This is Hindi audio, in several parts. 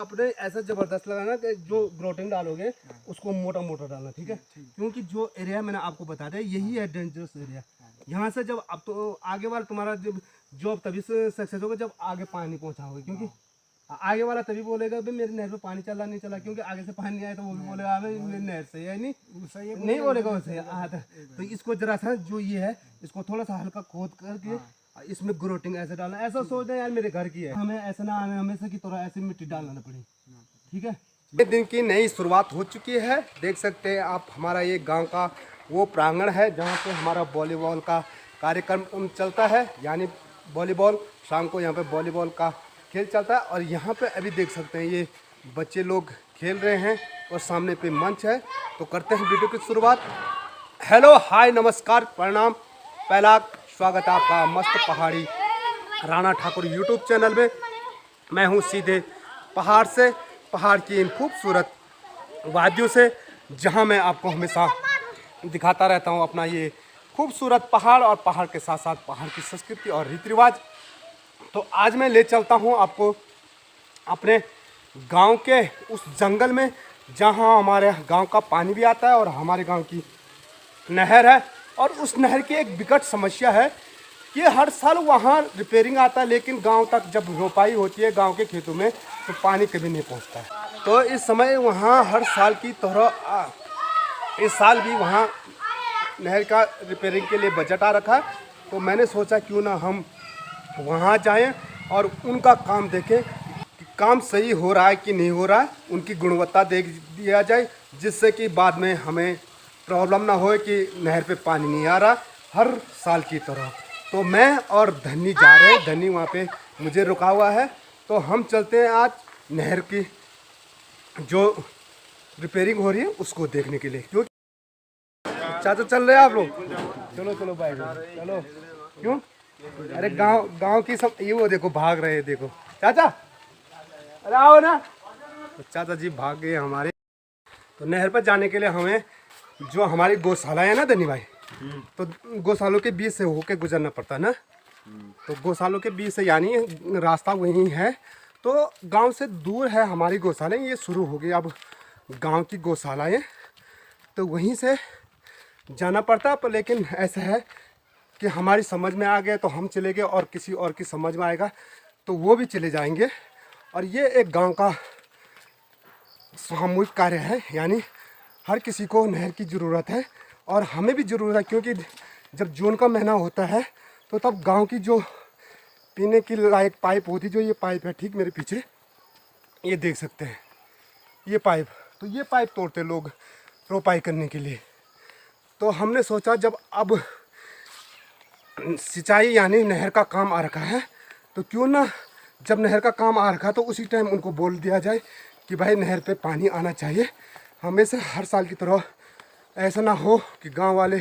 आपने ऐसा जबरदस्त लगाना कि जो ग्रोटिंग डालोगे उसको मोटा मोटा डालना, ठीक है। क्योंकि जो एरिया मैंने आपको बता दिया यही है डेंजरस एरिया। यहाँ से जब अब तो आगे वाला तुम्हारा जॉब तभी से सक्सेस होगा जब आगे पानी पहुँचाओगे, क्योंकि आगे वाला तभी बोलेगा भाई मेरे नहर पे पानी चला नहीं चला, क्योंकि आगे से पानी नहीं आया तो वो भी बोलेगा मेरी नहर से है नहीं बोलेगा वैसे। तो इसको जरा सा जो ये है इसको थोड़ा सा हल्का खोद करके इसमें ग्रोटिंग ऐसे डालना। ऐसा सोचना यार मेरे घर की है, हमें ऐसा ना आने हमेशा की तरह ऐसे मिट्टी डालना ना पड़े, ठीक है। ये दिन की नई शुरुआत हो चुकी है, देख सकते हैं आप। हमारा ये गांव का वो प्रांगण है जहाँ पे हमारा वॉलीबॉल का कार्यक्रम चलता है, यानी वॉलीबॉल शाम को यहाँ पे वॉलीबॉल का खेल चलता है। और यहाँ पे अभी देख सकते हैं ये बच्चे लोग खेल रहे हैं और सामने पे मंच है। तो करते हैं वीडियो की शुरुआत। हेलो हाय नमस्कार प्रणाम, पहला स्वागत है आपका मस्त पहाड़ी राणा ठाकुर यूट्यूब चैनल में। मैं हूँ सीधे पहाड़ से, पहाड़ की इन खूबसूरत वादियों से, जहाँ मैं आपको हमेशा दिखाता रहता हूँ अपना ये खूबसूरत पहाड़ और पहाड़ के साथ साथ पहाड़ की संस्कृति और रीति रिवाज। तो आज मैं ले चलता हूँ आपको अपने गांव के उस जंगल में जहाँ हमारे गांव का पानी भी आता है और हमारे गांव की नहर है। और उस नहर की एक विकट समस्या है कि हर साल वहाँ रिपेयरिंग आता है, लेकिन गांव तक जब रोपाई होती है गांव के खेतों में तो पानी कभी नहीं पहुँचता है। तो इस समय वहाँ हर साल की तरह इस साल भी वहाँ नहर का रिपेयरिंग के लिए बजट आ रखा है। तो मैंने सोचा क्यों ना हम वहाँ जाएं और उनका काम देखें कि काम सही हो रहा है कि नहीं हो रहा है, उनकी गुणवत्ता देख दिया जाए, जिससे कि बाद में हमें प्रॉब्लम ना हो कि नहर पे पानी नहीं आ रहा हर साल की तरह। तो मैं और धनी जा रहे हैं, धनी वहाँ पे मुझे रुका हुआ है। तो हम चलते हैं आज नहर की जो रिपेयरिंग हो रही है उसको देखने के लिए। क्यों चाचा चल रहे हैं आप लोग? चलो चलो भाई चलो। क्यों? अरे गांव की सब ये वो देखो भाग रहे हैं, देखो चाचा, अरे आओ ना। तो चाचा जी भाग गए हमारे। तो नहर पर जाने के लिए हमें जो हमारी गौशाला है ना धनी भाई, तो गौशालों के बीच से होके गुजरना पड़ता है ना। तो गौशालों के बीच से यानी रास्ता वही है। तो गांव से दूर है हमारी गौशाला, ये शुरू हो गई अब गांव की गौशालाएँ, तो वहीं से जाना पड़ता है। पर लेकिन ऐसा है कि हमारी समझ में आ गया तो हम चले गए, और किसी और की समझ में आएगा तो वो भी चले जाएंगे। और ये एक गांव का सामूहिक कार्य है, यानी हर किसी को नहर की ज़रूरत है और हमें भी ज़रूरत है। क्योंकि जब जून का महीना होता है तो तब गांव की जो पीने की लायक पाइप होती, जो ये पाइप है ठीक मेरे पीछे, ये देख सकते हैं ये पाइप, तो ये पाइप तोड़ते लोग रोपाई करने के लिए। तो हमने सोचा जब अब सिंचाई यानी नहर का काम आ रखा है तो क्यों ना जब नहर का काम आ रखा तो उसी टाइम उनको बोल दिया जाए कि भाई नहर पे पानी आना चाहिए। हमेशा हर साल की तरह ऐसा ना हो कि गांव वाले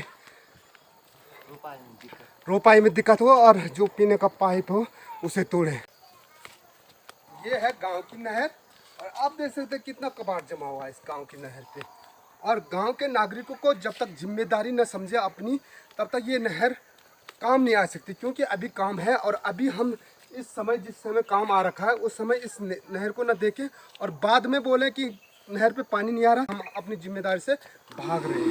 रोपाई में दिक्कत हो और जो पीने का पाइप हो उसे तोड़े। ये है गांव की नहर, और आप देख सकते हैं कितना कबाड़ जमा हुआ है इस गांव की नहर पे। और गांव के नागरिकों को जब तक जिम्मेदारी न समझे अपनी, तब तक ये नहर काम नहीं आ सकती। क्योंकि अभी काम है और अभी हम इस समय जिस समय काम आ रखा है उस समय इस नहर को न देखें और बाद में बोले कि नहर पे पानी नहीं आ रहा, हम अपनी जिम्मेदारी से भाग रहे हैं।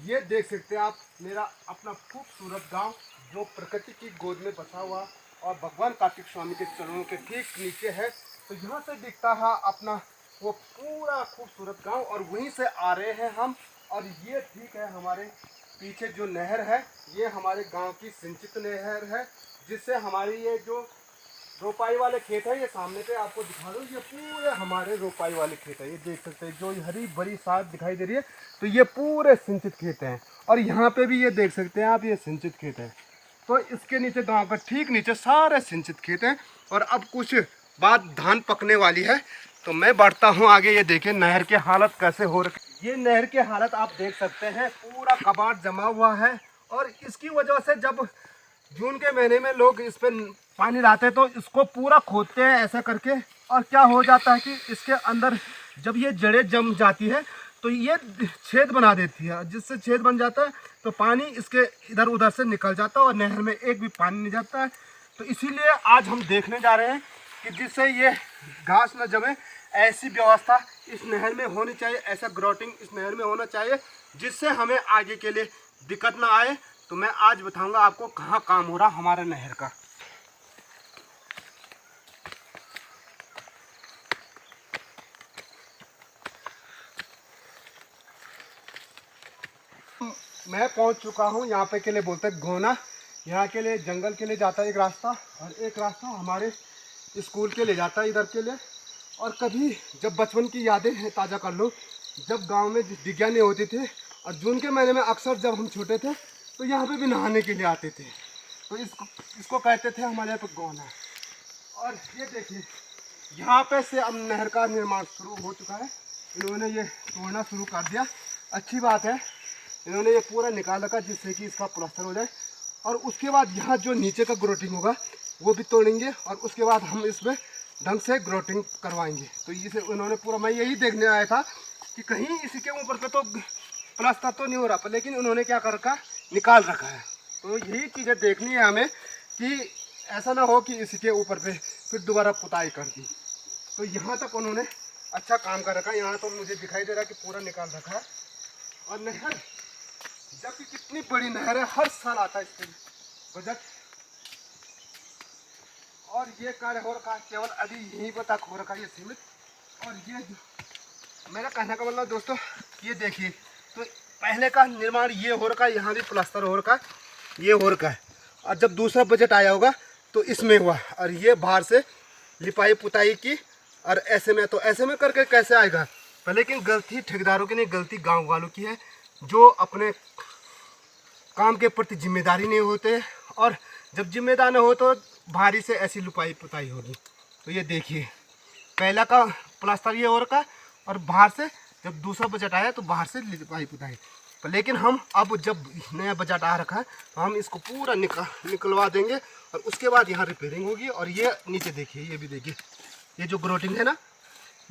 ये देख सकते हैं आप मेरा अपना खूबसूरत गांव जो प्रकृति की गोद में बसा हुआ और भगवान कार्तिक स्वामी के चरणों के ठीक नीचे है। तो यहाँ से दिखता है अपना वो पूरा खूबसूरत गांव, और वहीं से आ रहे हैं हम। और ये ठीक है हमारे पीछे जो नहर है, ये हमारे गांव की सिंचित नहर है, जिससे हमारी ये जो रोपाई वाले खेत है, ये सामने पे आपको दिखा दूँ, ये पूरे हमारे रोपाई वाले खेत है। ये देख सकते हैं जो हरी भरी साग दिखाई दे रही है, तो ये पूरे सिंचित खेत हैं। और यहाँ पे भी ये देख सकते हैं आप, ये सिंचित खेत है। तो इसके नीचे गांव का ठीक नीचे सारे सिंचित खेत हैं। और अब कुछ बाद धान पकने वाली है, तो मैं बढ़ता हूँ आगे। ये देखें नहर की हालत कैसे हो रही, ये नहर की हालत आप देख सकते हैं, पूरा कबाड़ जमा हुआ है। और इसकी वजह से जब जून के महीने में लोग इस पर पानी लाते हैं तो इसको पूरा खोदते हैं ऐसा करके, और क्या हो जाता है कि इसके अंदर जब ये जड़ें जम जाती है तो ये छेद बना देती है, जिससे छेद बन जाता है तो पानी इसके इधर उधर से निकल जाता है और नहर में एक भी पानी नहीं जाता है। तो इसीलिए आज हम देखने जा रहे हैं कि जिससे ये घास न जमे, ऐसी व्यवस्था इस नहर में होनी चाहिए, ऐसा ग्रोटिंग इस नहर में होना चाहिए जिससे हमें आगे के लिए दिक्कत ना आए। तो मैं आज बताऊंगा आपको कहाँ काम हो रहा हमारा नहर का। मैं पहुंच चुका हूं, यहाँ पे के लिए बोलते हैं गोना। यहाँ के लिए जंगल के लिए जाता है एक रास्ता, और एक रास्ता हमारे स्कूल के लिए जाता है इधर के लिए। और कभी जब बचपन की यादें हैं ताज़ा कर लो, जब गांव में डिग्गियाँ नहीं होती थी और जून के महीने में अक्सर जब हम छोटे थे तो यहाँ पे भी नहाने के लिए आते थे। तो इसको कहते थे हमारे यहाँ पे गोना। और ये देखिए यहाँ पे से अब नहर का निर्माण शुरू हो चुका है। इन्होंने ये तोड़ना शुरू कर दिया, अच्छी बात है। इन्होंने ये पूरा निकाल रखा जिससे कि इसका प्लास्टर हो जाए। और उसके बाद यहाँ जो नीचे का ग्रोटिंग होगा वो भी तोड़ेंगे और उसके बाद हम इसमें ढंग से ग्रोटिंग करवाएंगे। तो इसे उन्होंने पूरा, मैं यही देखने आया था कि कहीं इसी के ऊपर पे तो प्लास्टर तो नहीं हो रहा, लेकिन उन्होंने क्या कर रखा, निकाल रखा है। तो यही चीज़ें देखनी है हमें कि ऐसा ना हो कि इसी के ऊपर पे फिर दोबारा पुताई कर दी। तो यहाँ तक उन्होंने अच्छा काम कर रखा है। यहाँ तो मुझे दिखाई दे रहा है कि पूरा निकाल रखा है। और नहर, जबकि कितनी बड़ी नहर है, हर साल आता है इसके बजट। और ये कार्य हो रखा है केवल अभी यहीं पर तक हो रखा है, ये सीमित। और ये मेरा कहने का मतलब दोस्तों, ये देखिए, तो पहले का निर्माण ये हो रखा है, यहाँ भी प्लास्टर हो रखा है, ये हो रखा है। और जब दूसरा बजट आया होगा तो इसमें हुआ, और ये बाहर से लिपाई पुताई की। और ऐसे में तो ऐसे में करके कैसे आएगा। लेकिन गलती ठेकेदारों की नहीं, गलती गांव वालों की है, जो अपने काम के प्रति जिम्मेदारी नहीं होते। और जब जिम्मेदार न हो तो भारी से ऐसी लिपाई पुताई होगी। तो ये देखिए पहला का प्लास्टर ये हो रखा, और बाहर से जब दूसरा बजट आया तो बाहर से लिपाई पुताई। लेकिन हम अब जब नया बजट आ रखा है तो हम इसको पूरा निकलवा देंगे और उसके बाद यहाँ रिपेयरिंग होगी। और ये नीचे देखिए, ये भी देखिए, ये जो ग्रोटिंग है ना,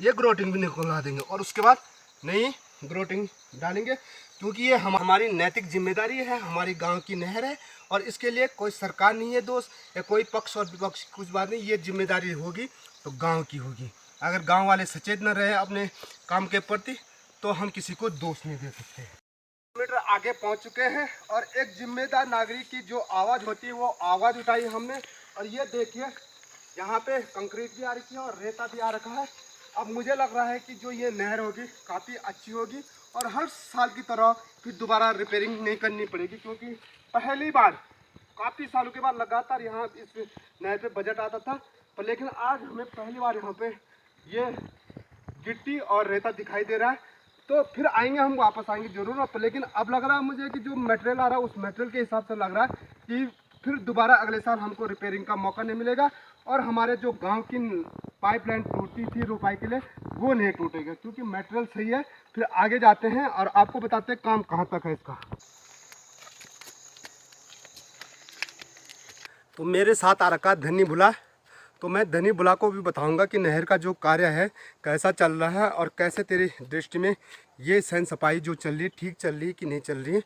ये ग्रोटिंग भी निकलवा देंगे और उसके बाद नई ग्रोटिंग डालेंगे। क्योंकि ये हमारी नैतिक जिम्मेदारी है, हमारी गांव की नहर है। और इसके लिए कोई सरकार नहीं है दोस्त, या कोई पक्ष और विपक्ष कुछ बात नहीं, ये जिम्मेदारी होगी तो गांव की होगी। अगर गांव वाले सचेत न रहे अपने काम के प्रति तो हम किसी को दोष नहीं दे सकते। मीटर आगे पहुंच चुके हैं और एक जिम्मेदार नागरिक की जो आवाज़ होती है वो आवाज़ उठाई हमने। और ये देखिए यहाँ पे कंक्रीट भी आ रखी है और रेता भी आ रखा है। अब मुझे लग रहा है कि जो ये नहर होगी काफ़ी अच्छी होगी और हर साल की तरह फिर दोबारा रिपेयरिंग नहीं करनी पड़ेगी। क्योंकि पहली बार काफ़ी सालों के बाद लगातार यहाँ इस नहर पे बजट आता था, पर लेकिन आज हमें पहली बार यहाँ पे ये गिट्टी और रेता दिखाई दे रहा है। तो फिर आएंगे, हम वापस आएंगे जरूर। पर लेकिन अब लग रहा है मुझे कि जो मटेरियल आ रहा है उस मटेरियल के हिसाब से लग रहा है कि फिर दोबारा अगले साल हमको रिपेयरिंग का मौका नहीं मिलेगा। और हमारे जो गांव की पाइपलाइन टूटी थी रोपाई के लिए वो नहीं टूटेगा, क्योंकि मटेरियल सही है। फिर आगे जाते हैं और आपको बताते हैं काम कहाँ तक है इसका। तो मेरे साथ आ रखा धनी बुला, तो मैं धनी बुला को भी बताऊंगा कि नहर का जो कार्य है कैसा चल रहा है और कैसे तेरी दृष्टि में ये सैन सफाई जो चल रही है ठीक चल रही है कि नहीं चल रही है।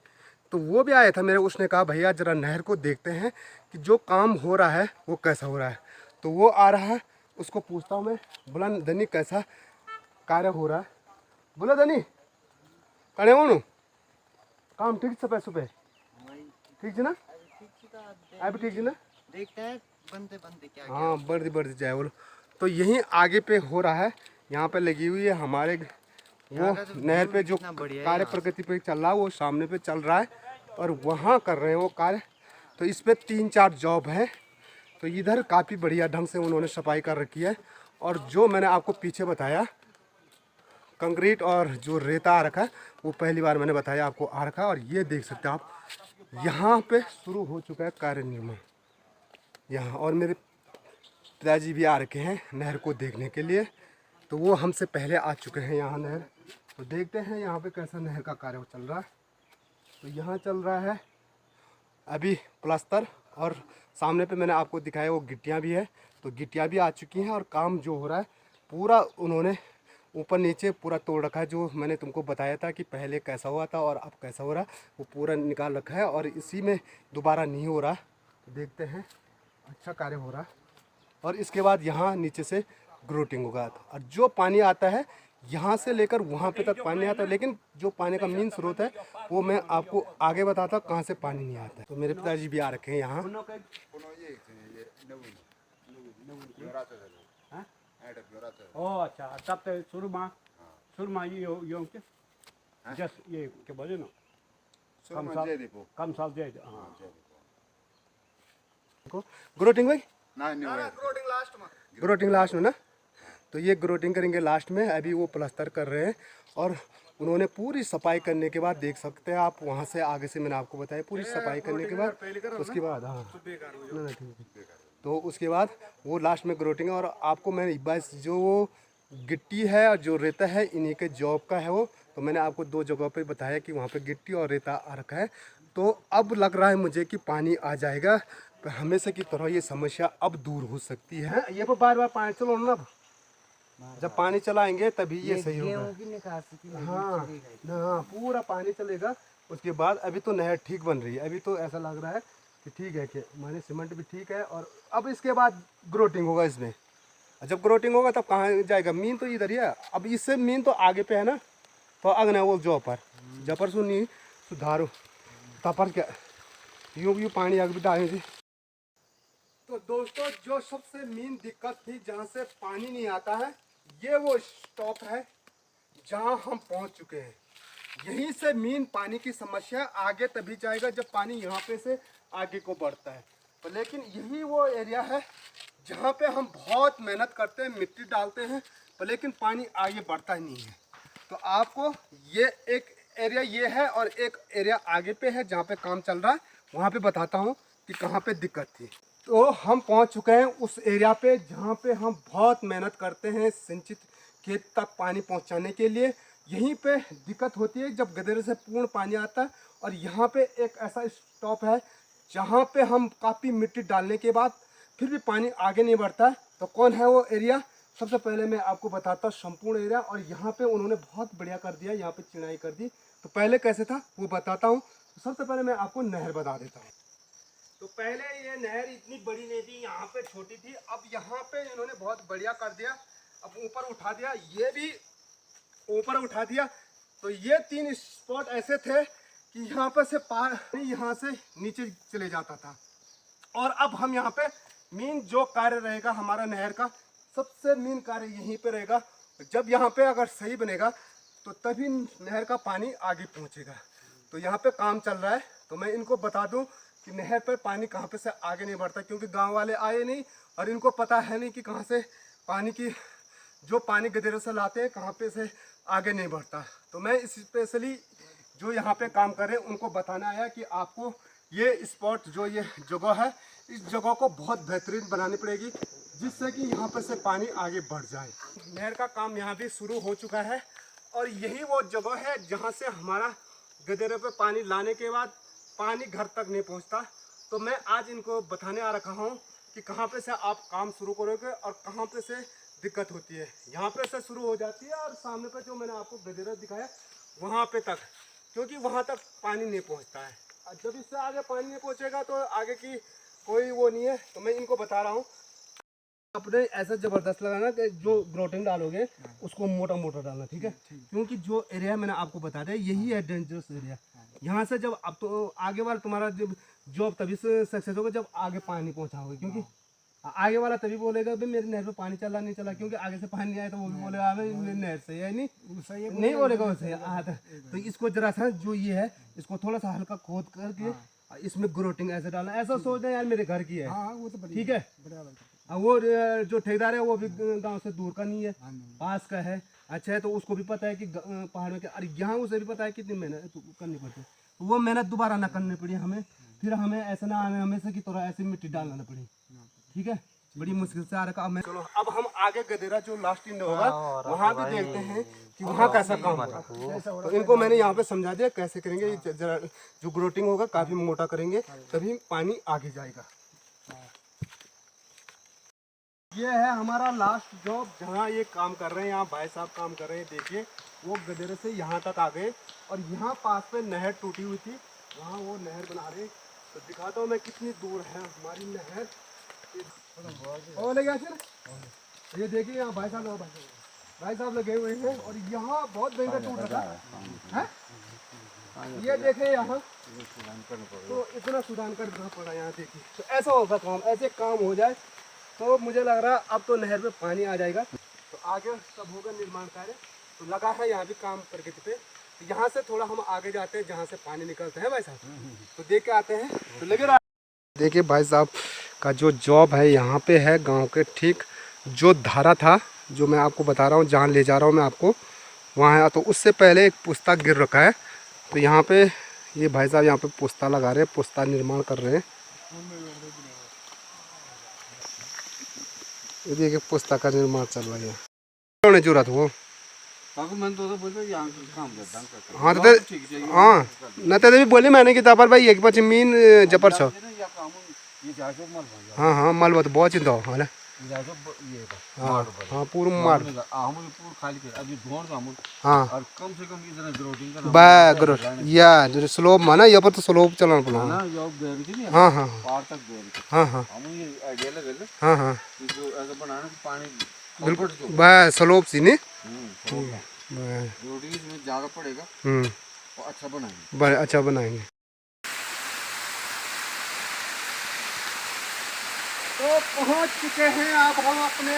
तो वो भी आया था मेरे, उसने कहा भैया ज़रा नहर को देखते हैं कि जो काम हो रहा है वो कैसा हो रहा है। तो वो आ रहा है, उसको पूछता हूँ मैं, बोला धनी कैसा कार्य हो रहा है। बोला धनी करे हो काम ठीक सुबह सुबह ठीक है ना, अभी ठीक है ना, देखते हैं बनते बनते क्या। हाँ बढ़ती जाए बोलो। तो यहीं आगे पे हो रहा है, यहाँ पे लगी हुई है हमारे वो नहर पे जो कार्य प्रगति पे चल रहा है वो सामने पे चल रहा है और वहाँ कर रहे हैं वो कार्य। तो इस पे 3-4 जॉब है। तो इधर काफ़ी बढ़िया ढंग से उन्होंने सफाई कर रखी है। और जो मैंने आपको पीछे बताया कंक्रीट और जो रेता आ रखा है वो पहली बार मैंने बताया आपको आ रखा है। और ये देख सकते हैं आप, यहाँ पे शुरू हो चुका है कार्य निर्माण यहाँ। और मेरे पिताजी भी आ रखे हैं नहर को देखने के लिए, तो वो हमसे पहले आ चुके हैं यहाँ नहर। तो देखते हैं यहाँ पे कैसा नहर का कार्य चल रहा है। तो यहाँ चल रहा है अभी प्लास्टर, और सामने पे मैंने आपको दिखाया वो गिट्टियाँ भी है। तो गिट्टियाँ भी आ चुकी हैं और काम जो हो रहा है पूरा उन्होंने ऊपर नीचे पूरा तोड़ रखा है। जो मैंने तुमको बताया था कि पहले कैसा हुआ था और अब कैसा हो रहा है वो पूरा निकाल रखा है और इसी में दोबारा नहीं हो रहा। तो देखते हैं, अच्छा कार्य हो रहा है। और इसके बाद यहाँ नीचे से ग्रोटिंग होगा। और जो पानी आता है यहाँ से लेकर वहाँ पे तक पानी आता है, लेकिन जो पानी का मेन स्रोत है वो मैं आपको आगे बताता हूँ कहाँ से पानी नहीं आता है। तो मेरे पिताजी भी आ रखे हैं यहाँ। Oh, अच्छा तब तो शुरू में ये योग के जस्ट ये क्या बोले ना कम साल दे हाँ ग्रोटिंग भाई ग्रोटिंग लास्ट में ना, तो ये ग्रोटिंग करेंगे लास्ट में। अभी वो प्लास्टर कर रहे हैं और उन्होंने पूरी सफाई करने के बाद देख सकते हैं आप वहाँ से आगे से मैंने आपको बताया पूरी सफाई करने के बाद उसके बाद हाँ ना ठीक है, तो उसके बाद वो लास्ट में ग्रोटिंग है। और आपको मैंने बस जो गिट्टी है और जो रेता है इन्हीं के जॉब का है वो, तो मैंने आपको 2 जगहों पे बताया कि वहाँ पे गिट्टी और रेता आ रखा है। तो अब लग रहा है मुझे कि पानी आ जाएगा, तो हमेशा की तरह ये समस्या अब दूर हो सकती है। ये पर बार बार पानी चलो ना, जब पानी चलाएंगे तभी ये सही होगा। हाँ पूरा पानी चलेगा उसके बाद। अभी तो नहर ठीक बन रही है, अभी तो ऐसा लग रहा है कि ठीक है कि माने सीमेंट भी ठीक है। और अब इसके बाद ग्रोटिंग होगा इसमें, जब ग्रोटिंग होगा तब कहाँ जाएगा, मीन तो इधर ही है। अब इससे मीन तो आगे पे है ना, तो अगना वो जपर सुनी सुधारो तपर क्या यूँ पानी आगे भी डाले थे। तो दोस्तों जो सबसे मेन दिक्कत थी जहाँ से पानी नहीं आता है, ये वो स्टॉप है जहाँ हम पहुँच चुके हैं। यहीं से मेन पानी की समस्या आगे तभी जाएगा जब पानी यहाँ पे से आगे को बढ़ता है। तो लेकिन यही वो एरिया है जहाँ पे हम बहुत मेहनत करते हैं, मिट्टी डालते हैं, तो लेकिन पानी आगे बढ़ता ही नहीं है। तो आपको ये एक एरिया ये है और एक एरिया आगे पे है जहाँ पे काम चल रहा है, वहाँ पे बताता हूँ कि कहाँ पे दिक्कत थी। तो हम पहुँच चुके हैं उस एरिया पे जहाँ पे हम बहुत मेहनत करते हैं सिंचित खेत तक पानी पहुँचाने के लिए। यहीं पे दिक्कत होती है जब गदेरे से पूर्ण पानी आता है। और यहाँ पे एक ऐसा स्टॉप है जहाँ पे हम काफ़ी मिट्टी डालने के बाद फिर भी पानी आगे नहीं बढ़ता है। तो कौन है वो एरिया, सबसे पहले मैं आपको बताता हूँ संपूर्ण एरिया। और यहाँ पे उन्होंने बहुत बढ़िया कर दिया, यहाँ पे चिनाई कर दी। तो पहले कैसे था वो बताता हूँ। तो सबसे पहले मैं आपको नहर बता देता हूँ। तो पहले ये नहर इतनी बड़ी नहीं थी, यहाँ पे छोटी थी। अब यहाँ पे इन्होंने बहुत बढ़िया कर दिया, अब ऊपर उठा दिया, ये भी ऊपर उठा दिया। तो ये 3 स्पॉट ऐसे थे कि यहाँ पर से पानी यहाँ से नीचे चले जाता था। और अब हम यहाँ पे मेन जो कार्य रहेगा हमारा नहर का, सबसे मेन कार्य यहीं पे रहेगा। जब यहाँ पे अगर सही बनेगा तो तभी नहर का पानी आगे पहुँचेगा। तो यहाँ पे काम चल रहा है। तो मैं इनको बता दूँ कि नहर पे पानी कहाँ पे से आगे नहीं बढ़ता, क्योंकि गांव वाले आए नहीं और इनको पता है नहीं कि कहाँ से पानी की जो पानी गदेरे से लाते हैं कहाँ पे से आगे नहीं बढ़ता। तो मैं स्पेशली जो यहाँ पे काम कर रहे हैं उनको बताना आया कि आपको ये स्पॉट जो ये जगह है, इस जगह को बहुत बेहतरीन बनानी पड़ेगी जिससे कि यहाँ पे से पानी आगे बढ़ जाए। नहर का काम यहाँ भी शुरू हो चुका है और यही वो जगह है जहाँ से हमारा गदेरे पे पानी लाने के बाद पानी घर तक नहीं पहुँचता। तो मैं आज इनको बताने आ रखा हूँ कि कहाँ पे से आप काम शुरू करोगे और कहाँ पे से दिक्कत होती है। यहाँ पे से शुरू हो जाती है और सामने पे जो मैंने आपको गदेरा दिखाया वहाँ पे तक, क्योंकि वहाँ तक पानी नहीं पहुँचता है। और जब इससे आगे पानी नहीं पहुँचेगा तो आगे की कोई वो नहीं है। तो मैं इनको बता रहा हूँ आपने ऐसा ज़बरदस्त लगाना कि जो ग्रोटिंग डालोगे उसको मोटा मोटा डालना, ठीक है। क्योंकि जो एरिया मैंने आपको बता दिया यही है डेंजरस एरिया। यहाँ से जब अब तो आगे वाला तुम्हारा जॉब तभी से सक्सेस होगा जब आगे पानी पहुँचाओगे, क्योंकि आगे वाला तभी बोलेगा भाई मेरे नहर पे पानी चला नहीं चला, क्योंकि आगे से पानी नहीं आया तो वो भी बोलेगा भाई मेरी नहर से है नहीं बोलेगा वैसे। तो इसको जरा सा जो ये है इसको थोड़ा सा हल्का खोद करके इसमें ग्रोटिंग ऐसे डालना। ऐसा सोचना यार मेरे घर की है, ठीक है। वो जो ठेकेदार है वो भी गांव से दूर का नहीं है, पास का है। अच्छा है, तो उसको भी पता है कि पहाड़ों के, और यहाँ उसे भी पता है कितनी मेहनत करनी पड़ती है। तो वो मेहनत दोबारा ना करनी पड़ी हमें, फिर हमें ऐसा ना हमें हमेशा की तरह ऐसी मिट्टी डालना पड़ी, ठीक है। बड़ी मुश्किल से आ रखा हमें। चलो अब हम आगे गदेरा जो लास्ट इन होगा वहाँ भी देखते हैं कि वहाँ कैसा काम होगा। तो इनको मैंने यहाँ पे समझा दिया कैसे करेंगे। जरा जो ग्रोटिंग होगा काफी मोटा करेंगे तभी पानी आगे जाएगा। ये है हमारा लास्ट जॉब जहाँ ये काम कर रहे हैं, यहाँ भाई साहब काम कर रहे हैं। देखिए वो गदेरे से यहाँ तक आ गए और यहाँ पास पे नहर टूटी हुई थी, वहाँ वो नहर बना रहे। तो दिखाता हूँ मैं कितनी दूर है हमारी नहर। और लगे फिर ये देखिए यहाँ भाई साहब लगे हुए हैं और यहाँ बहुत भयंकर टूट रहा है। ये देखे यहाँ तो इतना सुधार करना पड़ा यहाँ देखिए। तो ऐसा होगा काम, ऐसे काम हो जाए तो मुझे लग रहा है अब तो नहर में पानी आ जाएगा। तो आगे सब होगा निर्माण कार्य। तो लगा है यहाँ भी काम प्रगति पे। तो यहाँ से थोड़ा हम आगे जाते हैं जहाँ से पानी निकलता है भाई साहब, तो देख के आते हैं। तो लगे रहा देखिए भाई साहब का जो जॉब है यहाँ पे है गांव के ठीक जो धारा था जो मैं आपको बता रहा हूँ जहाँ ले जा रहा हूँ मैं आपको वहाँ है। तो उससे पहले एक पुस्ता गिर रखा है। तो यहाँ पे ये भाई साहब यहाँ पे पुस्ता लगा रहे हैं, पुस्ता निर्माण कर रहे हैं। ये देखिए पुस्ता का निर्माण चल रहा है। होने जरूरत वो हाँ तो हाँ न तो भी बोली मैंने कि तापर भाई एक बार जमीन जपर छो हाँ हाँ मालूम तो बहुत चिंता हो हाल हाँ हाँ पूरा मार हाँ और कम से कम इतना ग्रोटिंग का बा ग्रो या जो स्लोप माना यहाँ पर तो स्लोप चलाना पड़ा ना जो बेर थी हाँ हाँ पार तक बेर हाँ हाँ हम ये आइडिया लगे थे हाँ हाँ इसको ऐसा बनाना कि पानी बिल्कुल बा स्लोप सी नहीं ग्रोटिंग इसमें ज़्यादा पड़ेगा और अच्छा बनाएंगे बड़े अच्छा बनाएंगे। तो पहुंच चुके हैं अब हम अपने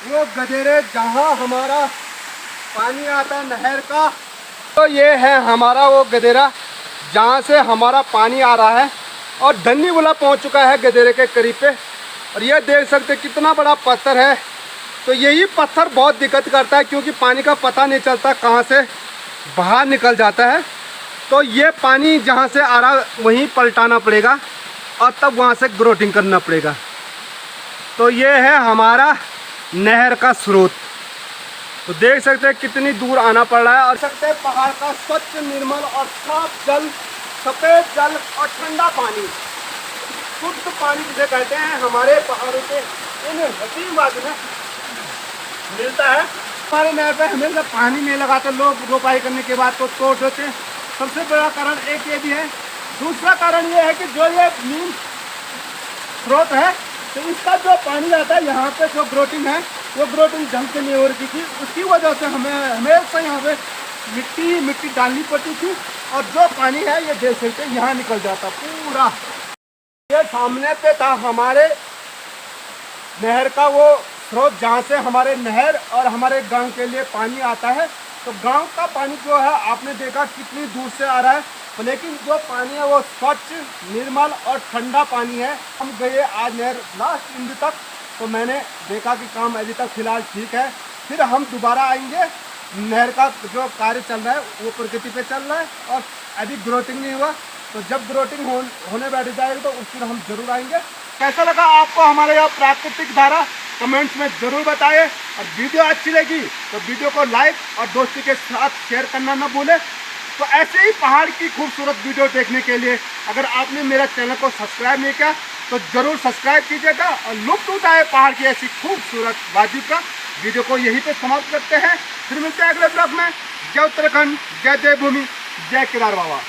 वो गदेरे जहां हमारा पानी आता है नहर का। तो ये है हमारा वो गदेरा जहां से हमारा पानी आ रहा है और धन्नी वाला पहुंच चुका है गदेरे के करीब पे। और ये देख सकते कितना बड़ा पत्थर है। तो यही पत्थर बहुत दिक्कत करता है क्योंकि पानी का पता नहीं चलता कहाँ से बाहर निकल जाता है। तो ये पानी जहाँ से आ रहा वहीं पलटाना पड़ेगा और तब वहाँ से ग्रोटिंग करना पड़ेगा। तो ये है हमारा नहर का स्रोत। तो देख सकते हैं कितनी दूर आना पड़ रहा है। और सकते हैं पहाड़ का स्वच्छ निर्मल और साफ जल, सफ़ेद जल और ठंडा पानी, शुद्ध पानी जिसे कहते हैं हमारे पहाड़ों के इन हसीन वादी में मिलता है। हमारे नहर पे हमेशा पानी नहीं लगाते लोग, रोपाई करने के बाद तो तोड़ देते हैं। सबसे बड़ा कारण एक ये भी है। दूसरा कारण ये है कि जो ये नीम स्रोत है तो इसका जो पानी आता है यहाँ पे जो ग्रोटिंग है वो ग्रोटिंग ढंग से नहीं हो रही थी। उसकी वजह से हमें हमेशा यहाँ पे मिट्टी डालनी पड़ती थी और जो पानी है ये देख सकते यहाँ निकल जाता पूरा। ये सामने पे था हमारे नहर का वो स्रोत जहाँ से हमारे नहर और हमारे गांव के लिए पानी आता है। तो गांव का पानी जो है आपने देखा कितनी दूर से आ रहा है, लेकिन जो पानी है वो स्वच्छ निर्मल और ठंडा पानी है। हम गए आज नहर लास्ट इंड तक तो मैंने देखा कि काम अभी तक फिलहाल ठीक है। फिर हम दोबारा आएंगे। नहर का जो कार्य चल रहा है वो प्रगति पे चल रहा है और अभी ग्रोटिंग नहीं हुआ। तो जब ग्रोटिंग होने बैठ जाएगी तो उस दिन हम जरूर आएंगे। कैसा लगा आपको हमारे यहाँ प्राकृतिक धारा कमेंट्स में ज़रूर बताइए। और वीडियो अच्छी लगी तो वीडियो को लाइक और दोस्ती के साथ शेयर करना न भूलें। तो ऐसे ही पहाड़ की खूबसूरत वीडियो देखने के लिए अगर आपने मेरा चैनल को सब्सक्राइब नहीं किया तो ज़रूर सब्सक्राइब कीजिएगा और लुत्फ उठाए पहाड़ की ऐसी खूबसूरत वादी का। वीडियो को यहीं पे समाप्त करते हैं। फिर मिलते हैं अगले ब्लॉग में। जय उत्तराखंड, जय देवभूमि, जय केदार बाबा।